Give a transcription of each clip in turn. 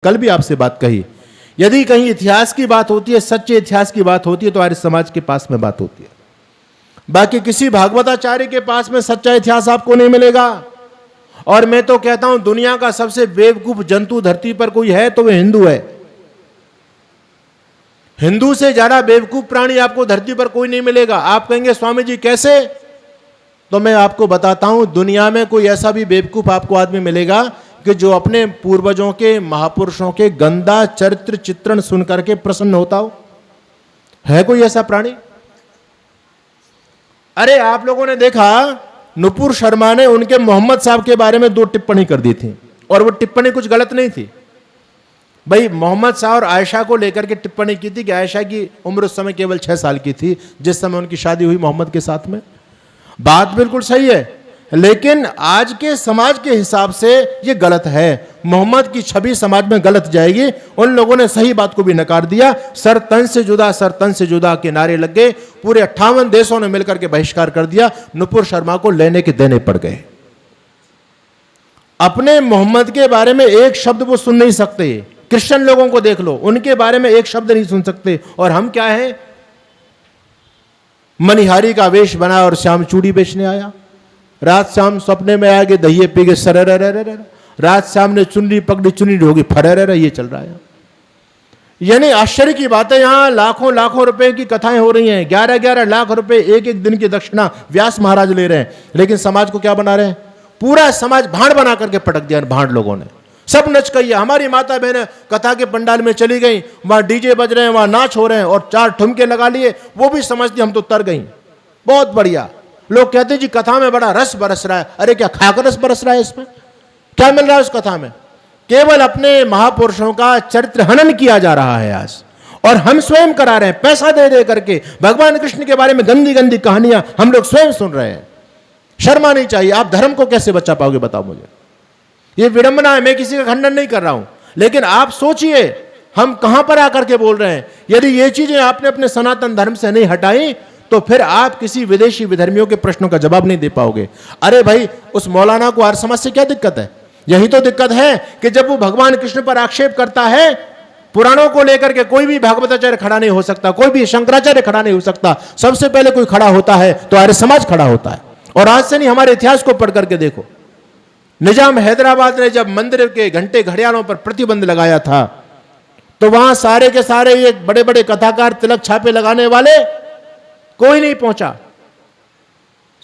कल भी आपसे बात कही, यदि कहीं इतिहास की बात होती है, सच्चे इतिहास की बात होती है तो आर्य समाज के पास में बात होती है। बाकी किसी भागवताचार्य के पास में सच्चा इतिहास आपको नहीं मिलेगा। और मैं तो कहता हूं दुनिया का सबसे बेवकूफ जंतु धरती पर कोई है तो वह हिंदू है। हिंदू से ज्यादा बेवकूफ प्राणी आपको धरती पर कोई नहीं मिलेगा। आप कहेंगे स्वामी जी कैसे, तो मैं आपको बताता हूं दुनिया में कोई ऐसा भी बेवकूफ आपको आदमी मिलेगा कि जो अपने पूर्वजों के, महापुरुषों के गंदा चरित्र चित्रण सुन करके प्रसन्न होता हो। है कोई ऐसा प्राणी? अरे आप लोगों ने देखा नुपुर शर्मा ने उनके मोहम्मद साहब के बारे में 2 टिप्पणी कर दी थी और वो टिप्पणी कुछ गलत नहीं थी। भाई मोहम्मद साहब और आयशा को लेकर के टिप्पणी की थी कि आयशा की उम्र उस समय केवल 6 साल की थी जिस समय उनकी शादी हुई मोहम्मद के साथ में। बात बिल्कुल सही है, लेकिन आज के समाज के हिसाब से ये गलत है। मोहम्मद की छवि समाज में गलत जाएगी। उन लोगों ने सही बात को भी नकार दिया। सर तन से जुदा, सर तन से जुदा के नारे लग गए। पूरे 58 देशों ने मिलकर के बहिष्कार कर दिया। नुपुर शर्मा को लेने के देने पड़ गए। अपने मोहम्मद के बारे में एक शब्द वो सुन नहीं सकते। क्रिश्चियन लोगों को देख लो, उनके बारे में एक शब्द नहीं सुन सकते। और हम क्या है, मनिहारी का वेश बना और श्याम चूड़ी बेचने आया। रात शाम सपने में आ गए, दहिए पी गए, सर रात शाम ने चुनरी पकड़ी, चुनरी होगी फर, ये चल रहा है। यानी आश्चर्य की बात है, यहां लाखों लाखों रुपए की कथाएं हो रही हैं। 11-11 लाख रुपए एक दिन की दक्षिणा व्यास महाराज ले रहे हैं, लेकिन समाज को क्या बना रहे हैं? पूरा समाज भांड बना करके पटक दिया। भांड लोगों ने सब नच कही। हमारी माता बहनें कथा के पंडाल में चली गई, वहां डीजे बज रहे हैं, वहां नाच हो रहे हैं और 4 ठुमके लगा लिए। वो भी समझती हम तो तर गई। बहुत बढ़िया। लोग कहते हैं जी कथा में बड़ा रस बरस रहा है। अरे क्या खाकर रस बरस रहा है? इसमें क्या मिल रहा है उस कथा में? केवल अपने महापुरुषों का चरित्र हनन किया जा रहा है आज, और हम स्वयं करा रहे हैं। पैसा दे दे करके भगवान कृष्ण के बारे में गंदी गंदी कहानियां हम लोग स्वयं सुन रहे हैं। शर्म आनी चाहिए। आप धर्म को कैसे बचा पाओगे बताओ मुझे? ये विडंबना है। मैं किसी का खंडन नहीं कर रहा हूं, लेकिन आप सोचिए हम कहां पर आकर के बोल रहे हैं। यदि ये चीजें आपने अपने सनातन धर्म से नहीं हटाई तो फिर आप किसी विदेशी विधर्मियों के प्रश्नों का जवाब नहीं दे पाओगे। अरे भाई, उस मौलाना को आर्य समाज से क्या दिक्कत है? यही तो दिक्कत है कि जब वो भगवान कृष्ण पर आक्षेप करता है, पुराणों को लेकर के कोई भी भागवताचार्य खड़ा नहीं हो सकता, कोई भी शंकराचार्य खड़ा नहीं हो सकता। सबसे पहले कोई खड़ा होता है तो आर्य समाज खड़ा होता है। और आज से नहीं, हमारे इतिहास को पढ़ करके देखो। निजाम हैदराबाद ने जब मंदिर के घंटे घड़ियालों पर प्रतिबंध लगाया था तो वहां सारे के सारे ये बड़े बड़े कथाकार, तिलक छापे लगाने वाले, कोई नहीं पहुंचा।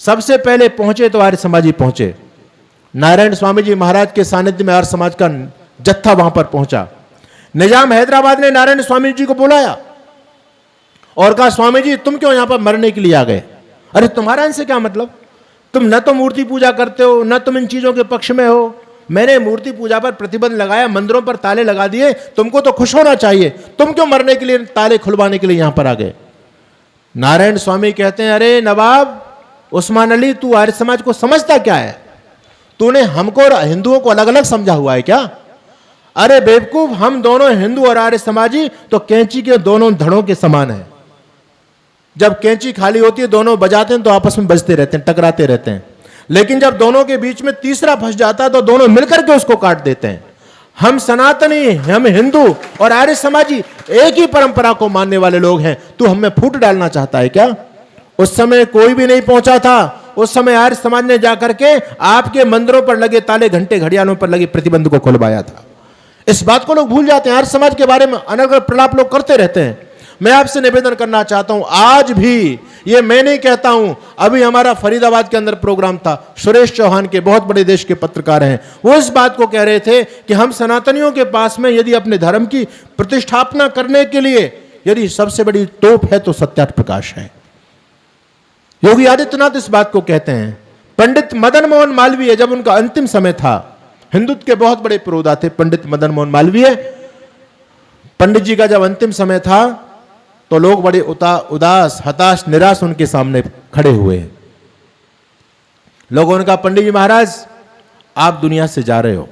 सबसे पहले पहुंचे तो आर्य समाजी पहुंचे। नारायण स्वामी जी महाराज के सानिध्य में आर्य समाज का जत्था वहां पर पहुंचा। निजाम हैदराबाद ने नारायण स्वामी जी को बुलाया और कहा, स्वामी जी तुम क्यों यहां पर मरने के लिए आ गए? अरे तुम्हारा इनसे क्या मतलब? तुम न तो मूर्ति पूजा करते हो, न तुम इन चीजों के पक्ष में हो। मैंने मूर्ति पूजा पर प्रतिबंध लगाया, मंदिरों पर ताले लगा दिए, तुमको तो खुश होना चाहिए। तुम क्यों मरने के लिए, ताले खुलवाने के लिए यहां पर आ गए? नारायण स्वामी कहते हैं, अरे नवाब उस्मान अली, तू आर्य समाज को समझता क्या है? तूने हमको और हिंदुओं को अलग अलग समझा हुआ है क्या? अरे बेवकूफ, हम दोनों हिंदू और आर्य समाजी तो कैंची के दोनों धड़ों के समान है। जब कैंची खाली होती है दोनों बजाते हैं तो आपस में बजते रहते हैं, टकराते रहते हैं। लेकिन जब दोनों के बीच में तीसरा फंस जाता है तो दोनों मिलकर के उसको काट देते हैं। हम सनातनी, हम हिंदू और आर्य समाजी एक ही परंपरा को मानने वाले लोग हैं। तू हमें फूट डालना चाहता है क्या? उस समय कोई भी नहीं पहुंचा था। उस समय आर्य समाज ने जाकर के आपके मंदिरों पर लगे ताले, घंटे घड़ियालों पर लगे प्रतिबंध को खुलवाया था। इस बात को लोग भूल जाते हैं। आर्य समाज के बारे में अनर्गल प्रलाप लोग करते रहते हैं। मैं आपसे निवेदन करना चाहता हूं, आज भी, ये मैं नहीं कहता हूं, अभी हमारा फरीदाबाद के अंदर प्रोग्राम था। सुरेश चौहान के, बहुत बड़े देश के पत्रकार हैं, वो इस बात को कह रहे थे कि हम सनातनियों के पास में यदि अपने धर्म की प्रतिष्ठापना करने के लिए यदि सबसे बड़ी तोप है तो सत्यार्थ प्रकाश है। योगी आदित्यनाथ इस बात को कहते हैं। पंडित मदन मोहन मालवीय, जब उनका अंतिम समय था, हिंदुत्व के बहुत बड़े पुरोधा थे पंडित मदन मोहन मालवीय। पंडित जी का जब अंतिम समय था तो लोग बड़े उदास, हताश, निराश उनके सामने खड़े हुए। लोगों ने कहा, पंडित जी महाराज आप दुनिया से जा रहे हो।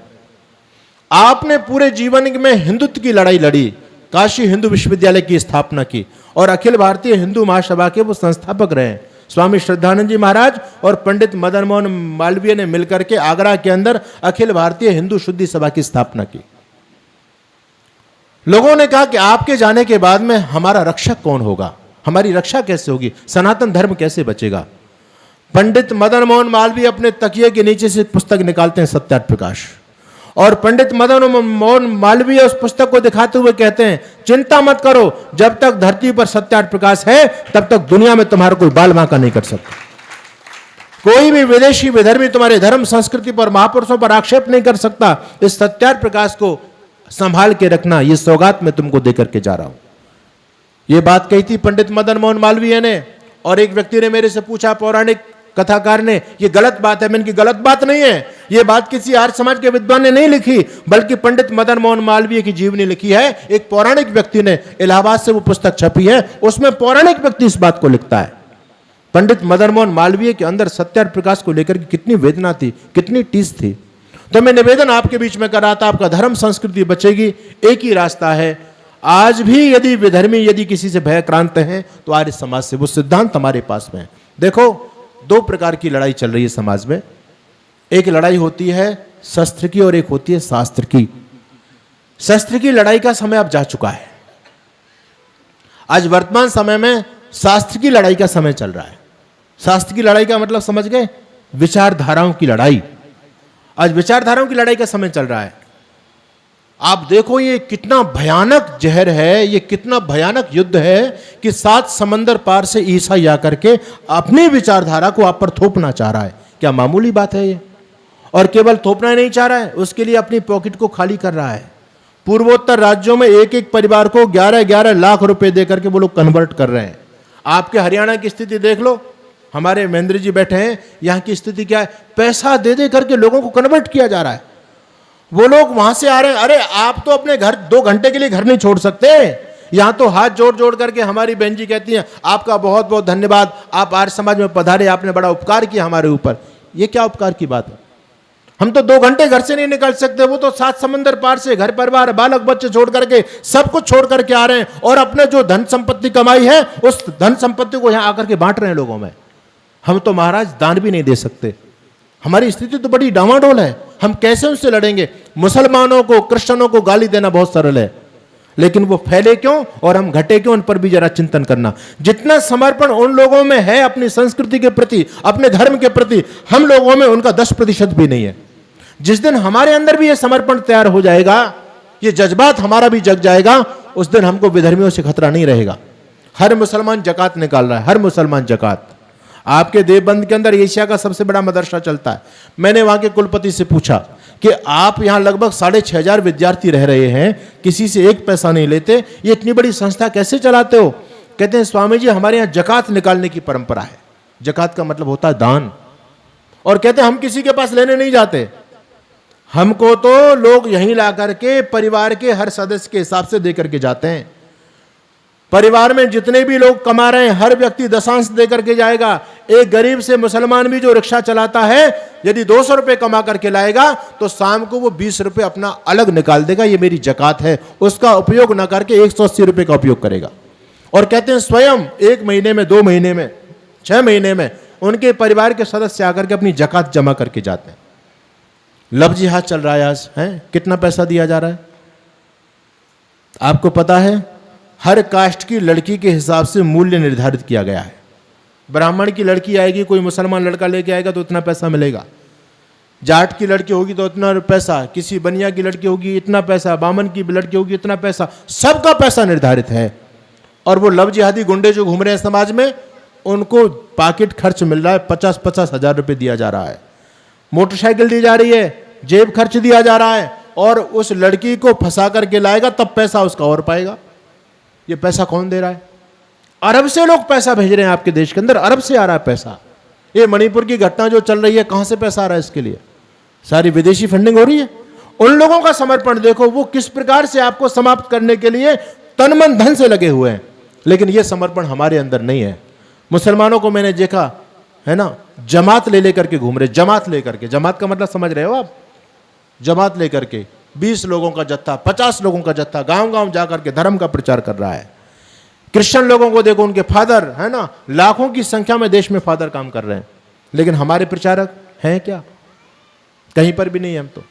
आपने पूरे जीवन में हिंदुत्व की लड़ाई लड़ी, काशी हिंदू विश्वविद्यालय की स्थापना की और अखिल भारतीय हिंदू महासभा के वो संस्थापक रहे। स्वामी श्रद्धानंद जी महाराज और पंडित मदन मोहन मालवीय ने मिलकर के आगरा के अंदर अखिल भारतीय हिंदू शुद्धि सभा की स्थापना की। लोगों ने कहा कि आपके जाने के बाद में हमारा रक्षक कौन होगा, हमारी रक्षा कैसे होगी, सनातन धर्म कैसे बचेगा। पंडित मदन मोहन मालवीय अपने तकिए के नीचे से पुस्तक निकालते हैं सत्यार्थ प्रकाश, और पंडित मदन मोहन मालवीय उस पुस्तक को दिखाते हुए कहते हैं, चिंता मत करो, जब तक धरती पर सत्यार्थ प्रकाश है तब तक दुनिया में तुम्हारा कोई बाल बांका नहीं कर सकता। कोई भी विदेशी विधर्मी तुम्हारे धर्म संस्कृति पर, महापुरुषों पर आक्षेप नहीं कर सकता। इस सत्यार्थ प्रकाश को संभाल के रखना, यह सौगात मैं तुमको देकर के जा रहा हूं। यह बात कही थी पंडित मदन मोहन मालवीय ने। और एक व्यक्ति ने मेरे से पूछा, पौराणिक कथाकार ने, यह गलत बात है। मैंने की गलत बात नहीं है, यह बात किसी आर्य समाज के विद्वान ने नहीं लिखी, बल्कि पंडित मदन मोहन मालवीय की जीवनी लिखी है। एक पौराणिक व्यक्ति ने, इलाहाबाद से वो पुस्तक छपी है, उसमें पौराणिक व्यक्ति इस बात को लिखता है। पंडित मदन मोहन मालवीय के अंदर सत्यार्थ प्रकाश को लेकर कितनी वेदना थी, कितनी टीस थी। तो मैं निवेदन आपके बीच में कर रहा था, आपका धर्म संस्कृति बचेगी, एक ही रास्ता है। आज भी यदि विधर्मी यदि किसी से भयक्रांत हैं तो आर्य समाज से वो सिद्धांत हमारे पास में है। देखो, दो प्रकार की लड़ाई चल रही है समाज में। एक लड़ाई होती है शस्त्र की और एक होती है शास्त्र की। शस्त्र की लड़ाई का समय अब जा चुका है। आज वर्तमान समय में शास्त्र की लड़ाई का समय चल रहा है। शास्त्र की लड़ाई का मतलब समझ गए, विचारधाराओं की लड़ाई। आज विचारधाराओं की लड़ाई का समय चल रहा है। आप देखो ये कितना भयानक जहर है, ये कितना भयानक युद्ध है कि 7 समंदर पार से ईसाई आकर के अपनी विचारधारा को आप पर थोपना चाह रहा है। क्या मामूली बात है ये? और केवल थोपना ही नहीं चाह रहा है, उसके लिए अपनी पॉकेट को खाली कर रहा है। पूर्वोत्तर राज्यों में एक एक परिवार को 11-11 लाख रुपए देकर के वो लोग कन्वर्ट कर रहे हैं। आपके हरियाणा की स्थिति देख लो, हमारे महेंद्र जी बैठे हैं, यहां की स्थिति क्या है? पैसा दे दे करके लोगों को कन्वर्ट किया जा रहा है। वो लोग वहां से आ रहे हैं। अरे आप तो अपने घर 2 घंटे के लिए घर नहीं छोड़ सकते। यहां तो हाथ जोड़ जोड़ करके हमारी बहन जी कहती हैं, आपका बहुत बहुत धन्यवाद, आप आर्य समाज में पधारे, आपने बड़ा उपकार किया हमारे ऊपर। ये क्या उपकार की बात है? हम तो 2 घंटे घर से नहीं निकल सकते, वो तो 7 समंदर पार से घर परिवार बालक बच्चे छोड़ करके सब कुछ छोड़ करके आ रहे हैं, और अपने जो धन संपत्ति कमाई है उस धन संपत्ति को यहां आकर के बांट रहे हैं लोगों में। हम तो महाराज दान भी नहीं दे सकते। हमारी स्थिति तो बड़ी डामाडोल है। हम कैसे उनसे लड़ेंगे? मुसलमानों को, क्रिश्चियनों को गाली देना बहुत सरल है, लेकिन वो फैले क्यों और हम घटे क्यों, उन पर भी जरा चिंतन करना। जितना समर्पण उन लोगों में है अपनी संस्कृति के प्रति, अपने धर्म के प्रति, हम लोगों में उनका 10% भी नहीं है। जिस दिन हमारे अंदर भी यह समर्पण तैयार हो जाएगा, ये जज्बात हमारा भी जग जाएगा, उस दिन हमको विधर्मियों से खतरा नहीं रहेगा। हर मुसलमान जकात निकाल रहा है, हर मुसलमान जकात। आपके देवबंद के अंदर एशिया का सबसे बड़ा मदरसा चलता है। मैंने वहां के कुलपति से पूछा कि आप यहां लगभग 6,500 विद्यार्थी रह रहे हैं, किसी से 1 पैसा नहीं लेते, ये इतनी बड़ी संस्था कैसे चलाते हो? कहते हैं, स्वामी जी हमारे यहां जकात निकालने की परंपरा है। जकात का मतलब होता है दान। और कहते हैं हम किसी के पास लेने नहीं जाते, हमको तो लोग यहीं ला करके परिवार के हर सदस्य के हिसाब से दे करके जाते हैं। परिवार में जितने भी लोग कमा रहे हैं, हर व्यक्ति दशांश दे करके जाएगा। एक गरीब से मुसलमान भी जो रिक्शा चलाता है, यदि 200 रुपए कमा करके लाएगा तो शाम को वो 20 रुपए अपना अलग निकाल देगा, ये मेरी जकात है। उसका उपयोग न करके 180 रुपए का उपयोग करेगा। और कहते हैं स्वयं 1 महीने में, 2 महीने में, 6 महीने में उनके परिवार के सदस्य आकर के अपनी जकात जमा करके जाते हैं। लव जिहाद चल रहा है आज, है कितना पैसा दिया जा रहा है आपको पता है? हर कास्ट की लड़की के हिसाब से मूल्य निर्धारित किया गया है। ब्राह्मण की लड़की आएगी, कोई मुसलमान लड़का लेके आएगा तो इतना पैसा मिलेगा। जाट की लड़की होगी तो इतना पैसा, किसी बनिया की लड़की होगी इतना पैसा, बामन की लड़की होगी इतना पैसा, सबका पैसा निर्धारित है। और वो लव जिहादी गुंडे जो घूम रहे हैं समाज में, उनको पॉकेट खर्च मिल रहा है, 50-50 हजार रुपये दिया जा रहा है, मोटरसाइकिल दी जा रही है, जेब खर्च दिया जा रहा है, और उस लड़की को फंसा करके लाएगा तब पैसा उसका और पाएगा। ये पैसा कौन दे रहा है? अरब से लोग पैसा भेज रहे हैं आपके देश के अंदर, अरब से आ रहा है पैसा। ये मणिपुर की घटना जो चल रही है, कहां से पैसा आ रहा है इसके लिए? सारी विदेशी फंडिंग हो रही है। उन लोगों का समर्पण देखो, वो किस प्रकार से आपको समाप्त करने के लिए तन मन धन से लगे हुए हैं, लेकिन ये समर्पण हमारे अंदर नहीं है। मुसलमानों को मैंने देखा है ना, जमात ले लेकर के घूम रहे, जमात लेकर के। जमात का मतलब समझ रहे हो आप? जमात लेकर के 20 लोगों का जत्था, 50 लोगों का जत्था गांव-गांव जाकर के धर्म का प्रचार कर रहा है। क्रिश्चियन लोगों को देखो, उनके फादर है ना, लाखों की संख्या में देश में फादर काम कर रहे हैं, लेकिन हमारे प्रचारक हैं क्या? कहीं पर भी नहीं। हम तो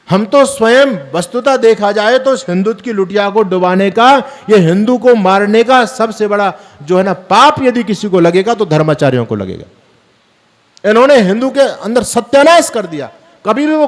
हम तो स्वयं वस्तुतः देखा जाए तो हिंदुत्व की लुटिया को डुबाने का, ये हिंदू को मारने का सबसे बड़ा जो है ना पाप यदि किसी को लगेगा तो धर्माचार्यों को लगेगा। इन्होंने हिंदू के अंदर सत्यानाश कर दिया। कभी भी वो